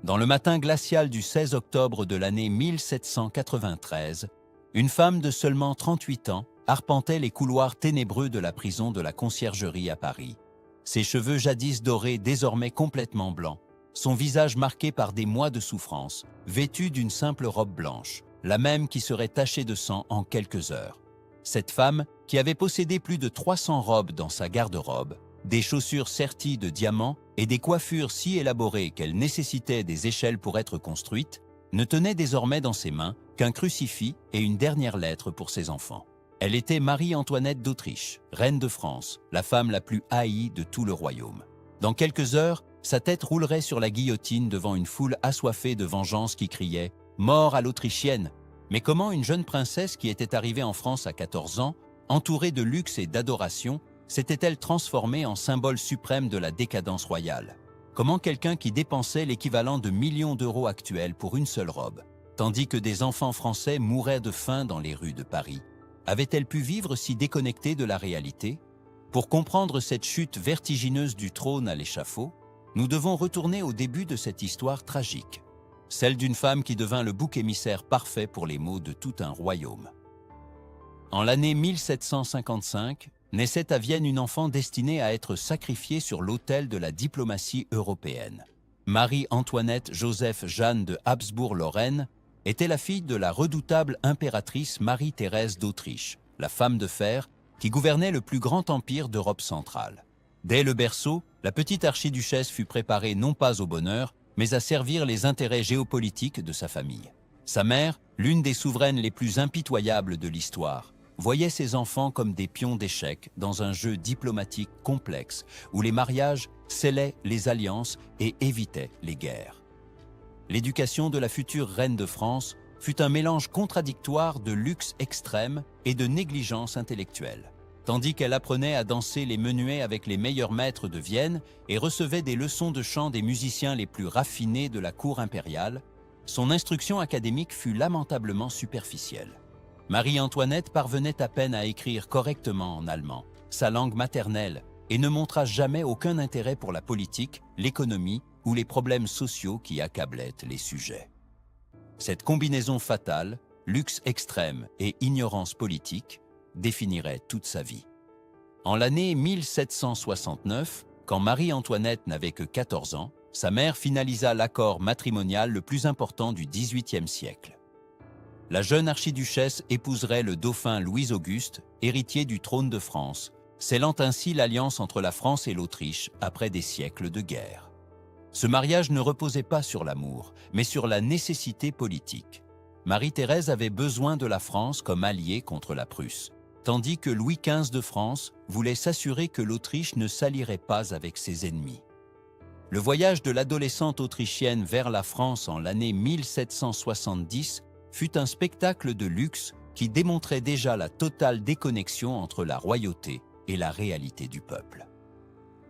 Dans le matin glacial du 16 octobre de l'année 1793, une femme de seulement 38 ans arpentait les couloirs ténébreux de la prison de la Conciergerie à Paris. Ses cheveux jadis dorés, désormais complètement blancs, son visage marqué par des mois de souffrance, vêtue d'une simple robe blanche, la même qui serait tachée de sang en quelques heures. Cette femme, qui avait possédé plus de 300 robes dans sa garde-robe, des chaussures serties de diamants et des coiffures si élaborées qu'elles nécessitaient des échelles pour être construites, ne tenait désormais dans ses mains qu'un crucifix et une dernière lettre pour ses enfants. Elle était Marie-Antoinette d'Autriche, reine de France, la femme la plus haïe de tout le royaume. Dans quelques heures, sa tête roulerait sur la guillotine devant une foule assoiffée de vengeance qui criait « Mort à l'Autrichienne !» Mais comment une jeune princesse qui était arrivée en France à 14 ans, entourée de luxe et d'adoration, s'était-elle transformée en symbole suprême de la décadence royale? Comment quelqu'un qui dépensait l'équivalent de millions d'euros actuels pour une seule robe, tandis que des enfants français mouraient de faim dans les rues de Paris, avait-elle pu vivre si déconnectée de la réalité? Pour comprendre cette chute vertigineuse du trône à l'échafaud, nous devons retourner au début de cette histoire tragique, celle d'une femme qui devint le bouc émissaire parfait pour les maux de tout un royaume. En l'année 1755, naissait à Vienne une enfant destinée à être sacrifiée sur l'autel de la diplomatie européenne. Marie-Antoinette Joseph-Jeanne de Habsbourg-Lorraine était la fille de la redoutable impératrice Marie-Thérèse d'Autriche, la femme de fer qui gouvernait le plus grand empire d'Europe centrale. Dès le berceau, la petite archiduchesse fut préparée non pas au bonheur, mais à servir les intérêts géopolitiques de sa famille. Sa mère, l'une des souveraines les plus impitoyables de l'histoire, voyait ses enfants comme des pions d'échecs dans un jeu diplomatique complexe où les mariages scellaient les alliances et évitaient les guerres. L'éducation de la future reine de France fut un mélange contradictoire de luxe extrême et de négligence intellectuelle. Tandis qu'elle apprenait à danser les menuets avec les meilleurs maîtres de Vienne et recevait des leçons de chant des musiciens les plus raffinés de la cour impériale, son instruction académique fut lamentablement superficielle. Marie-Antoinette parvenait à peine à écrire correctement en allemand, sa langue maternelle, et ne montra jamais aucun intérêt pour la politique, l'économie ou les problèmes sociaux qui accablaient les sujets. Cette combinaison fatale, luxe extrême et ignorance politique, définirait toute sa vie. En l'année 1769, quand Marie-Antoinette n'avait que 14 ans, sa mère finalisa l'accord matrimonial le plus important du XVIIIe siècle. La jeune archiduchesse épouserait le dauphin Louis-Auguste, héritier du trône de France, scellant ainsi l'alliance entre la France et l'Autriche après des siècles de guerre. Ce mariage ne reposait pas sur l'amour, mais sur la nécessité politique. Marie-Thérèse avait besoin de la France comme alliée contre la Prusse, tandis que Louis XV de France voulait s'assurer que l'Autriche ne s'allierait pas avec ses ennemis. Le voyage de l'adolescente autrichienne vers la France en l'année 1770 fut un spectacle de luxe qui démontrait déjà la totale déconnexion entre la royauté et la réalité du peuple.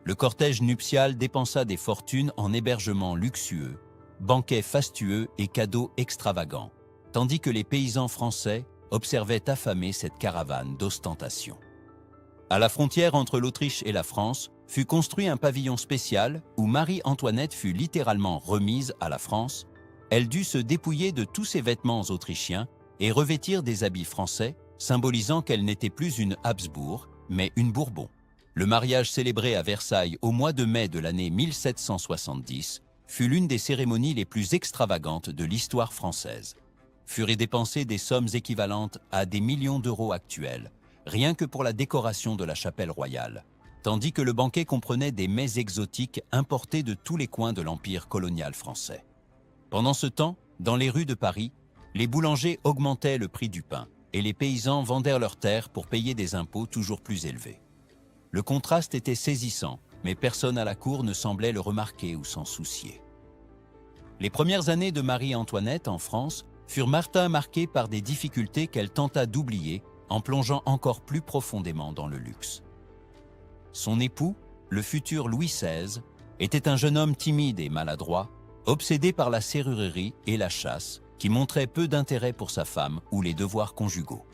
Le cortège nuptial dépensa des fortunes en hébergements luxueux, banquets fastueux et cadeaux extravagants, tandis que les paysans français observaient affamés cette caravane d'ostentation. À la frontière entre l'Autriche et la France fut construit un pavillon spécial où Marie-Antoinette fut littéralement remise à la France. Elle dut se dépouiller de tous ses vêtements autrichiens et revêtir des habits français, symbolisant qu'elle n'était plus une Habsbourg, mais une Bourbon. Le mariage célébré à Versailles au mois de mai de l'année 1770 fut l'une des cérémonies les plus extravagantes de l'histoire française. Furent dépensées des sommes équivalentes à des millions d'euros actuels, rien que pour la décoration de la chapelle royale, tandis que le banquet comprenait des mets exotiques importés de tous les coins de l'empire colonial français. Pendant ce temps, dans les rues de Paris, les boulangers augmentaient le prix du pain et les paysans vendèrent leurs terres pour payer des impôts toujours plus élevés. Le contraste était saisissant, mais personne à la cour ne semblait le remarquer ou s'en soucier. Les premières années de Marie-Antoinette en France furent marquées par des difficultés qu'elle tenta d'oublier en plongeant encore plus profondément dans le luxe. Son époux, le futur Louis XVI, était un jeune homme timide et maladroit, obsédé par la serrurerie et la chasse, qui montrait peu d'intérêt pour sa femme ou les devoirs conjugaux.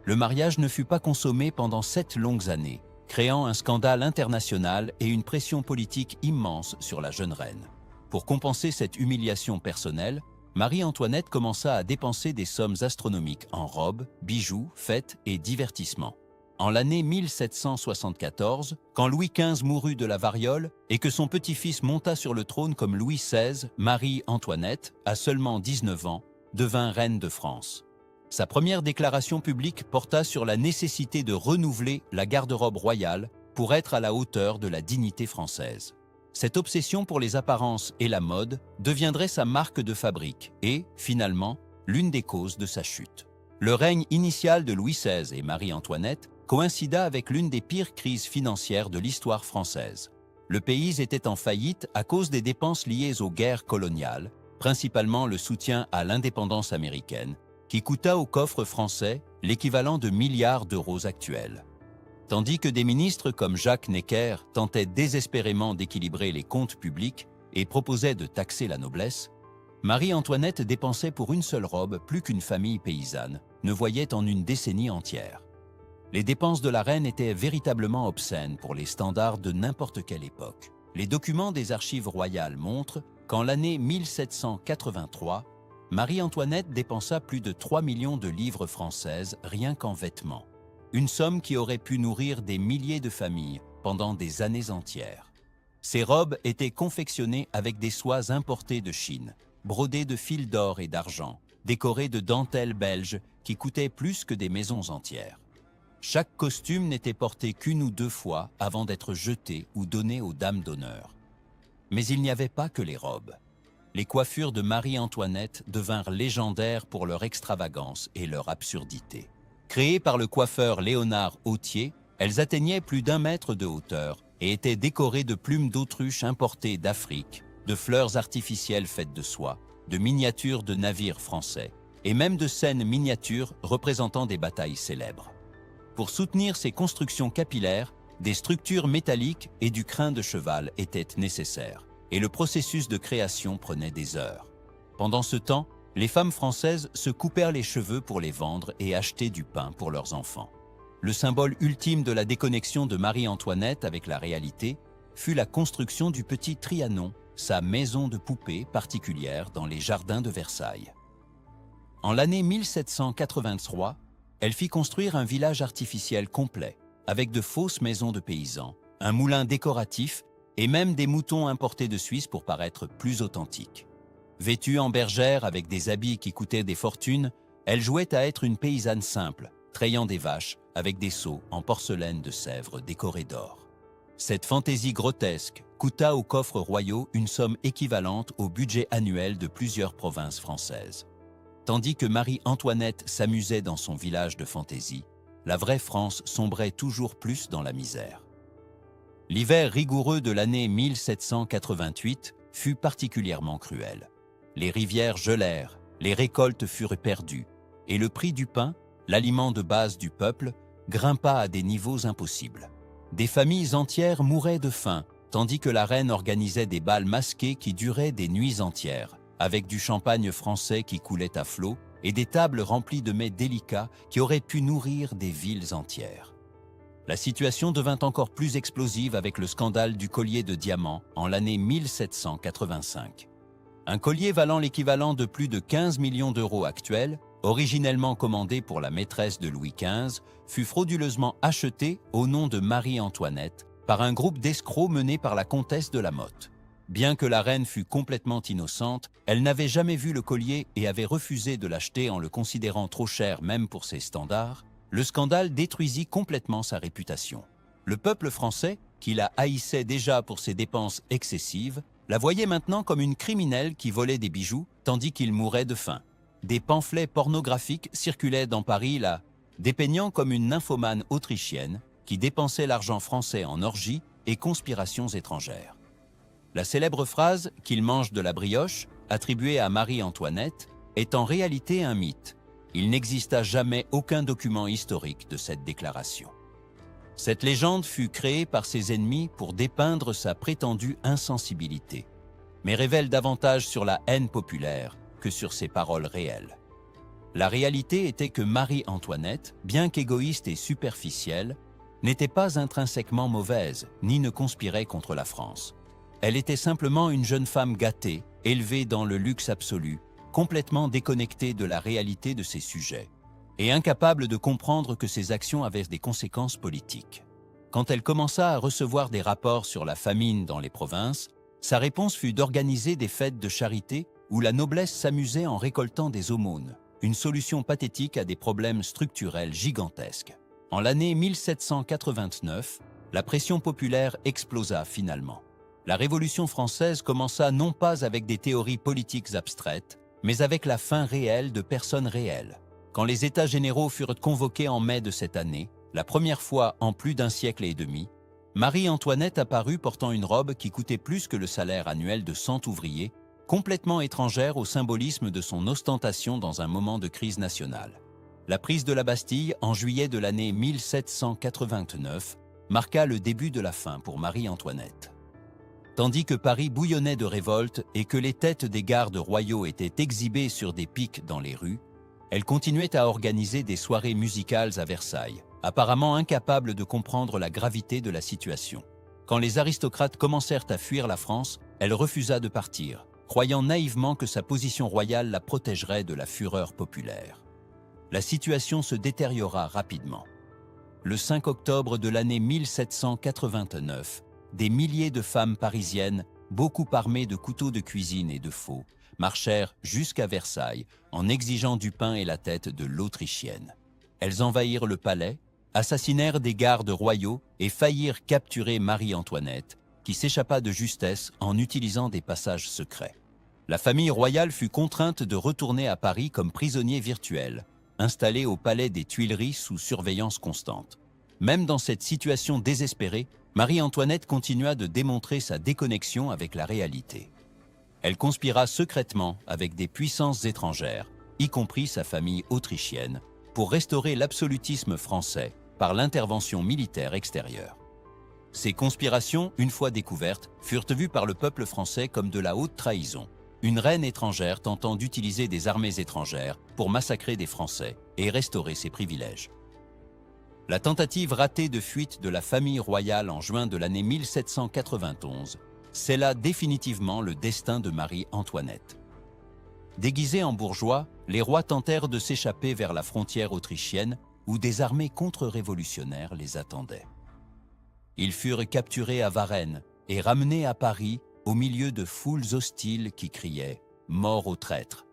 Le mariage ne fut pas consommé pendant 7 longues années, créant un scandale international et une pression politique immense sur la jeune reine. Pour compenser cette humiliation personnelle, Marie-Antoinette commença à dépenser des sommes astronomiques en robes, bijoux, fêtes et divertissements. En l'année 1774, quand Louis XV mourut de la variole et que son petit-fils monta sur le trône comme Louis XVI, Marie-Antoinette, à seulement 19 ans, devint reine de France. Sa première déclaration publique porta sur la nécessité de renouveler la garde-robe royale pour être à la hauteur de la dignité française. Cette obsession pour les apparences et la mode deviendrait sa marque de fabrique et, finalement, l'une des causes de sa chute. Le règne initial de Louis XVI et Marie-Antoinette coïncida avec l'une des pires crises financières de l'histoire française. Le pays était en faillite à cause des dépenses liées aux guerres coloniales, principalement le soutien à l'indépendance américaine, qui coûta au coffre français l'équivalent de milliards d'euros actuels. Tandis que des ministres comme Jacques Necker tentaient désespérément d'équilibrer les comptes publics et proposaient de taxer la noblesse, Marie-Antoinette dépensait pour une seule robe plus qu'une famille paysanne ne voyait en une décennie entière. Les dépenses de la reine étaient véritablement obscènes pour les standards de n'importe quelle époque. Les documents des archives royales montrent qu'en l'année 1783, Marie-Antoinette dépensa plus de 3 millions de livres françaises rien qu'en vêtements. Une somme qui aurait pu nourrir des milliers de familles pendant des années entières. Ces robes étaient confectionnées avec des soies importées de Chine, brodées de fils d'or et d'argent, décorées de dentelles belges qui coûtaient plus que des maisons entières. Chaque costume n'était porté qu'une ou deux fois avant d'être jeté ou donné aux dames d'honneur. Mais il n'y avait pas que les robes. Les coiffures de Marie-Antoinette devinrent légendaires pour leur extravagance et leur absurdité. Créées par le coiffeur Léonard Hautier, elles atteignaient plus d'1 mètre de hauteur et étaient décorées de plumes d'autruche importées d'Afrique, de fleurs artificielles faites de soie, de miniatures de navires français et même de scènes miniatures représentant des batailles célèbres. Pour soutenir ces constructions capillaires, des structures métalliques et du crin de cheval étaient nécessaires et le processus de création prenait des heures. Pendant ce temps, les femmes françaises se coupèrent les cheveux pour les vendre et acheter du pain pour leurs enfants. Le symbole ultime de la déconnexion de Marie-Antoinette avec la réalité fut la construction du petit Trianon, sa maison de poupée particulière dans les jardins de Versailles. En l'année 1783, elle fit construire un village artificiel complet, avec de fausses maisons de paysans, un moulin décoratif et même des moutons importés de Suisse pour paraître plus authentiques. Vêtue en bergère avec des habits qui coûtaient des fortunes, elle jouait à être une paysanne simple, trayant des vaches avec des seaux en porcelaine de Sèvres décorés d'or. Cette fantaisie grotesque coûta aux coffres royaux une somme équivalente au budget annuel de plusieurs provinces françaises. Tandis que Marie-Antoinette s'amusait dans son village de fantaisie, la vraie France sombrait toujours plus dans la misère. L'hiver rigoureux de l'année 1788 fut particulièrement cruel. Les rivières gelèrent, les récoltes furent perdues, et le prix du pain, l'aliment de base du peuple, grimpa à des niveaux impossibles. Des familles entières mouraient de faim, tandis que la reine organisait des bals masqués qui duraient des nuits entières, avec du champagne français qui coulait à flots et des tables remplies de mets délicats qui auraient pu nourrir des villes entières. La situation devint encore plus explosive avec le scandale du collier de diamants en l'année 1785. Un collier valant l'équivalent de plus de 15 millions d'euros actuels, originellement commandé pour la maîtresse de Louis XV, fut frauduleusement acheté au nom de Marie-Antoinette par un groupe d'escrocs mené par la comtesse de la Motte. Bien que la reine fût complètement innocente, elle n'avait jamais vu le collier et avait refusé de l'acheter en le considérant trop cher même pour ses standards. Le scandale détruisit complètement sa réputation. Le peuple français, qui la haïssait déjà pour ses dépenses excessives, la voyait maintenant comme une criminelle qui volait des bijoux tandis qu'il mourait de faim. Des pamphlets pornographiques circulaient dans Paris la dépeignant comme une nymphomane autrichienne qui dépensait l'argent français en orgies et conspirations étrangères. La célèbre phrase « qu'il mange de la brioche » attribuée à Marie-Antoinette est en réalité un mythe. Il n'exista jamais aucun document historique de cette déclaration. Cette légende fut créée par ses ennemis pour dépeindre sa prétendue insensibilité, mais révèle davantage sur la haine populaire que sur ses paroles réelles. La réalité était que Marie-Antoinette, bien qu'égoïste et superficielle, n'était pas intrinsèquement mauvaise, ni ne conspirait contre la France. Elle était simplement une jeune femme gâtée, élevée dans le luxe absolu, complètement déconnectée de la réalité de ses sujets, et incapable de comprendre que ses actions avaient des conséquences politiques. Quand elle commença à recevoir des rapports sur la famine dans les provinces, sa réponse fut d'organiser des fêtes de charité où la noblesse s'amusait en récoltant des aumônes, une solution pathétique à des problèmes structurels gigantesques. En l'année 1789, la pression populaire explosa finalement. La Révolution française commença non pas avec des théories politiques abstraites, mais avec la fin réelle de personnes réelles. Quand les États généraux furent convoqués en mai de cette année, la première fois en plus d'un siècle et demi, Marie-Antoinette apparut portant une robe qui coûtait plus que le salaire annuel de 100 ouvriers, complètement étrangère au symbolisme de son ostentation dans un moment de crise nationale. La prise de la Bastille en juillet de l'année 1789 marqua le début de la fin pour Marie-Antoinette. Tandis que Paris bouillonnait de révolte et que les têtes des gardes royaux étaient exhibées sur des piques dans les rues, elle continuait à organiser des soirées musicales à Versailles, apparemment incapable de comprendre la gravité de la situation. Quand les aristocrates commencèrent à fuir la France, elle refusa de partir, croyant naïvement que sa position royale la protégerait de la fureur populaire. La situation se détériora rapidement. Le 5 octobre de l'année 1789, des milliers de femmes parisiennes, beaucoup armées de couteaux de cuisine et de faux, marchèrent jusqu'à Versailles en exigeant du pain et la tête de l'Autrichienne. Elles envahirent le palais, assassinèrent des gardes royaux et faillirent capturer Marie-Antoinette, qui s'échappa de justesse en utilisant des passages secrets. La famille royale fut contrainte de retourner à Paris comme prisonnier virtuel, installée au palais des Tuileries sous surveillance constante. Même dans cette situation désespérée, Marie-Antoinette continua de démontrer sa déconnexion avec la réalité. Elle conspira secrètement avec des puissances étrangères, y compris sa famille autrichienne, pour restaurer l'absolutisme français par l'intervention militaire extérieure. Ces conspirations, une fois découvertes, furent vues par le peuple français comme de la haute trahison, une reine étrangère tentant d'utiliser des armées étrangères pour massacrer des Français et restaurer ses privilèges. La tentative ratée de fuite de la famille royale en juin de l'année 1791 scella définitivement le destin de Marie-Antoinette. Déguisés en bourgeois, les rois tentèrent de s'échapper vers la frontière autrichienne où des armées contre-révolutionnaires les attendaient. Ils furent capturés à Varennes et ramenés à Paris au milieu de foules hostiles qui criaient « Mort aux traîtres ».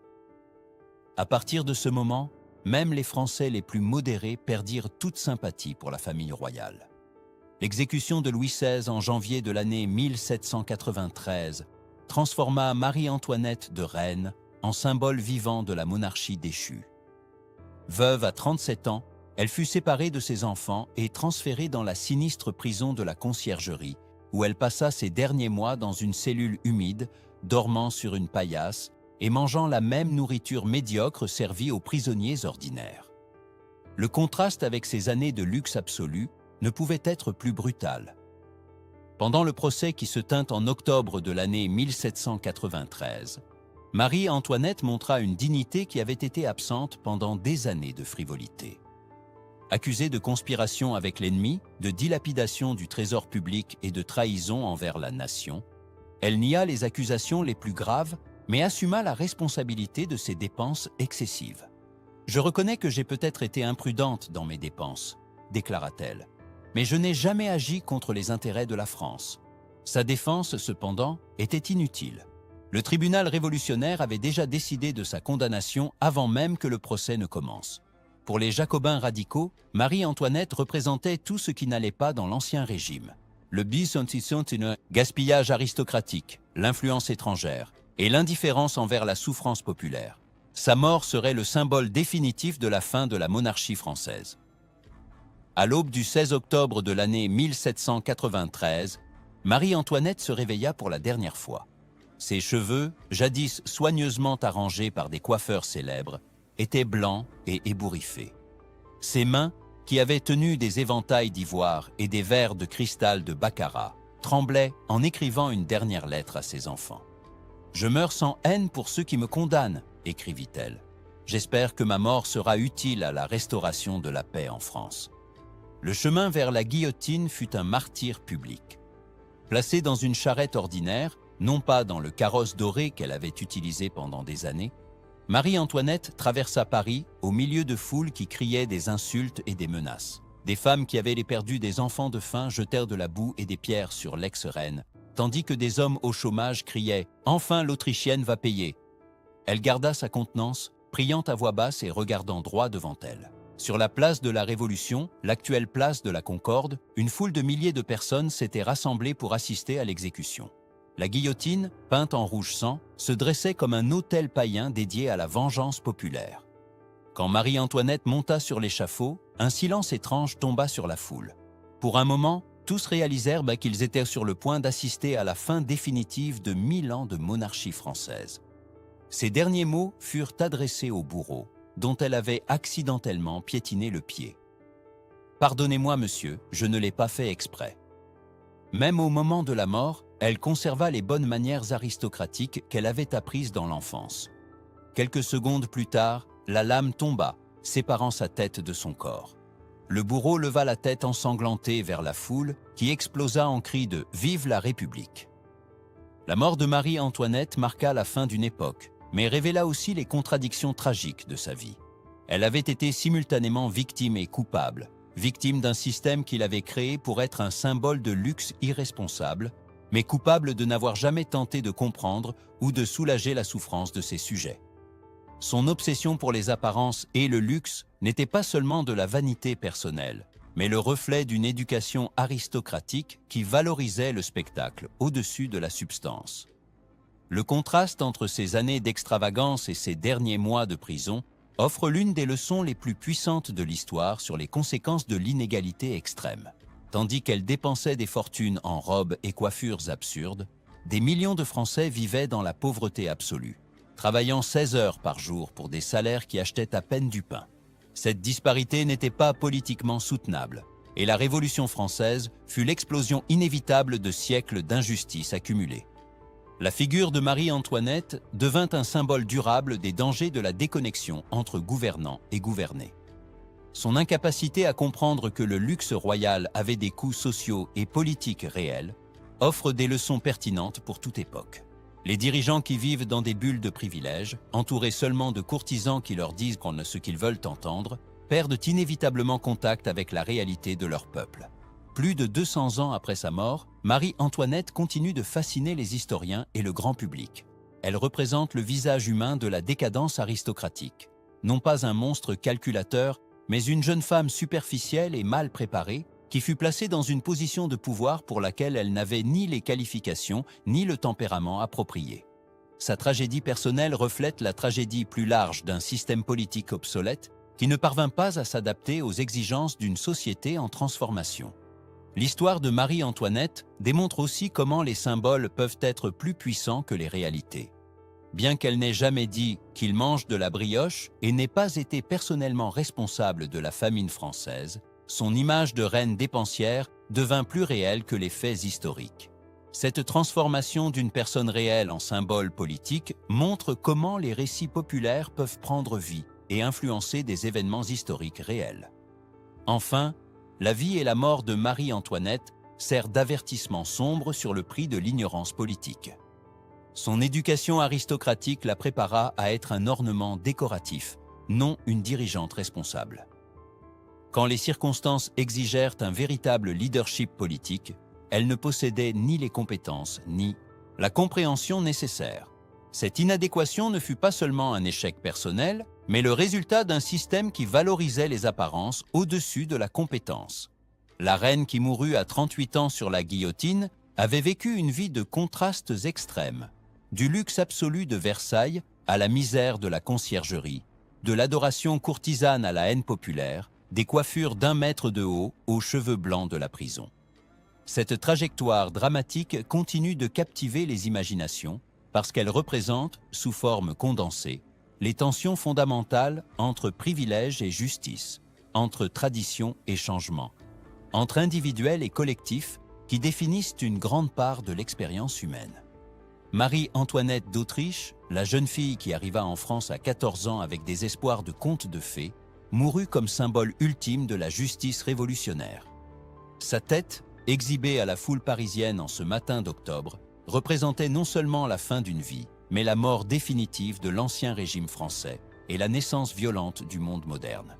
À partir de ce moment, même les Français les plus modérés perdirent toute sympathie pour la famille royale. L'exécution de Louis XVI en janvier de l'année 1793 transforma Marie-Antoinette de reine en symbole vivant de la monarchie déchue. Veuve à 37 ans, elle fut séparée de ses enfants et transférée dans la sinistre prison de la Conciergerie, où elle passa ses derniers mois dans une cellule humide, dormant sur une paillasse et mangeant la même nourriture médiocre servie aux prisonniers ordinaires. Le contraste avec ces années de luxe absolu ne pouvait être plus brutal. Pendant le procès qui se tint en octobre de l'année 1793, Marie-Antoinette montra une dignité qui avait été absente pendant des années de frivolité. Accusée de conspiration avec l'ennemi, de dilapidation du trésor public et de trahison envers la nation, elle nia les accusations les plus graves, mais assuma la responsabilité de ses dépenses excessives. « Je reconnais que j'ai peut-être été imprudente dans mes dépenses », déclara-t-elle, « mais je n'ai jamais agi contre les intérêts de la France. » Sa défense, cependant, était inutile. Le tribunal révolutionnaire avait déjà décidé de sa condamnation avant même que le procès ne commence. Pour les jacobins radicaux, Marie-Antoinette représentait tout ce qui n'allait pas dans l'Ancien Régime. Le gaspillage aristocratique, l'influence étrangère et l'indifférence envers la souffrance populaire. Sa mort serait le symbole définitif de la fin de la monarchie française. À l'aube du 16 octobre de l'année 1793, Marie-Antoinette se réveilla pour la dernière fois. Ses cheveux, jadis soigneusement arrangés par des coiffeurs célèbres, étaient blancs et ébouriffés. Ses mains, qui avaient tenu des éventails d'ivoire et des verres de cristal de baccarat, tremblaient en écrivant une dernière lettre à ses enfants. « Je meurs sans haine pour ceux qui me condamnent », écrivit-elle. « J'espère que ma mort sera utile à la restauration de la paix en France. » Le chemin vers la guillotine fut un martyre public. Placée dans une charrette ordinaire, non pas dans le carrosse doré qu'elle avait utilisé pendant des années, Marie-Antoinette traversa Paris au milieu de foules qui criaient des insultes et des menaces. Des femmes qui avaient perdu des enfants de faim jetèrent de la boue et des pierres sur l'ex-reine, tandis que des hommes au chômage criaient « Enfin l'Autrichienne va payer !» Elle garda sa contenance, priant à voix basse et regardant droit devant elle. Sur la place de la Révolution, l'actuelle place de la Concorde, une foule de milliers de personnes s'étaient rassemblées pour assister à l'exécution. La guillotine, peinte en rouge sang, se dressait comme un autel païen dédié à la vengeance populaire. Quand Marie-Antoinette monta sur l'échafaud, un silence étrange tomba sur la foule. Pour un moment, tous réalisèrent qu'ils étaient sur le point d'assister à la fin définitive de 1000 ans de monarchie française. Ces derniers mots furent adressés au bourreau, dont elle avait accidentellement piétiné le pied. « Pardonnez-moi, monsieur, je ne l'ai pas fait exprès. » Même au moment de la mort, elle conserva les bonnes manières aristocratiques qu'elle avait apprises dans l'enfance. Quelques secondes plus tard, la lame tomba, séparant sa tête de son corps. Le bourreau leva la tête ensanglantée vers la foule, qui explosa en cris de « Vive la République !» La mort de Marie-Antoinette marqua la fin d'une époque, mais révéla aussi les contradictions tragiques de sa vie. Elle avait été simultanément victime et coupable, victime d'un système qu'il avait créé pour être un symbole de luxe irresponsable, mais coupable de n'avoir jamais tenté de comprendre ou de soulager la souffrance de ses sujets. Son obsession pour les apparences et le luxe n'était pas seulement de la vanité personnelle, mais le reflet d'une éducation aristocratique qui valorisait le spectacle au-dessus de la substance. Le contraste entre ces années d'extravagance et ces derniers mois de prison offre l'une des leçons les plus puissantes de l'histoire sur les conséquences de l'inégalité extrême. Tandis qu'elle dépensait des fortunes en robes et coiffures absurdes, des millions de Français vivaient dans la pauvreté absolue, travaillant 16 heures par jour pour des salaires qui achetaient à peine du pain. Cette disparité n'était pas politiquement soutenable, et la Révolution française fut l'explosion inévitable de siècles d'injustices accumulées. La figure de Marie-Antoinette devint un symbole durable des dangers de la déconnexion entre gouvernants et gouvernés. Son incapacité à comprendre que le luxe royal avait des coûts sociaux et politiques réels offre des leçons pertinentes pour toute époque. Les dirigeants qui vivent dans des bulles de privilèges, entourés seulement de courtisans qui leur disent ce qu'ils veulent entendre, perdent inévitablement contact avec la réalité de leur peuple. Plus de 200 ans après sa mort, Marie-Antoinette continue de fasciner les historiens et le grand public. Elle représente le visage humain de la décadence aristocratique. Non pas un monstre calculateur, mais une jeune femme superficielle et mal préparée qui fut placée dans une position de pouvoir pour laquelle elle n'avait ni les qualifications ni le tempérament approprié. Sa tragédie personnelle reflète la tragédie plus large d'un système politique obsolète qui ne parvint pas à s'adapter aux exigences d'une société en transformation. L'histoire de Marie-Antoinette démontre aussi comment les symboles peuvent être plus puissants que les réalités. Bien qu'elle n'ait jamais dit qu'il mange de la brioche et n'ait pas été personnellement responsable de la famine française, son image de reine dépensière devint plus réelle que les faits historiques. Cette transformation d'une personne réelle en symbole politique montre comment les récits populaires peuvent prendre vie et influencer des événements historiques réels. Enfin, la vie et la mort de Marie-Antoinette servent d'avertissement sombre sur le prix de l'ignorance politique. Son éducation aristocratique la prépara à être un ornement décoratif, non une dirigeante responsable. Quand les circonstances exigèrent un véritable leadership politique, elle ne possédait ni les compétences ni la compréhension nécessaire. Cette inadéquation ne fut pas seulement un échec personnel, mais le résultat d'un système qui valorisait les apparences au-dessus de la compétence. La reine qui mourut à 38 ans sur la guillotine avait vécu une vie de contrastes extrêmes, du luxe absolu de Versailles à la misère de la conciergerie, de l'adoration courtisane à la haine populaire, des coiffures d'1 mètre de haut aux cheveux blancs de la prison. Cette trajectoire dramatique continue de captiver les imaginations parce qu'elle représente, sous forme condensée, les tensions fondamentales entre privilèges et justice, entre tradition et changement, entre individuels et collectifs qui définissent une grande part de l'expérience humaine. Marie-Antoinette d'Autriche, la jeune fille qui arriva en France à 14 ans avec des espoirs de conte de fées, mourut comme symbole ultime de la justice révolutionnaire. Sa tête, exhibé à la foule parisienne en ce matin d'octobre, représentait non seulement la fin d'une vie, mais la mort définitive de l'ancien régime français et la naissance violente du monde moderne.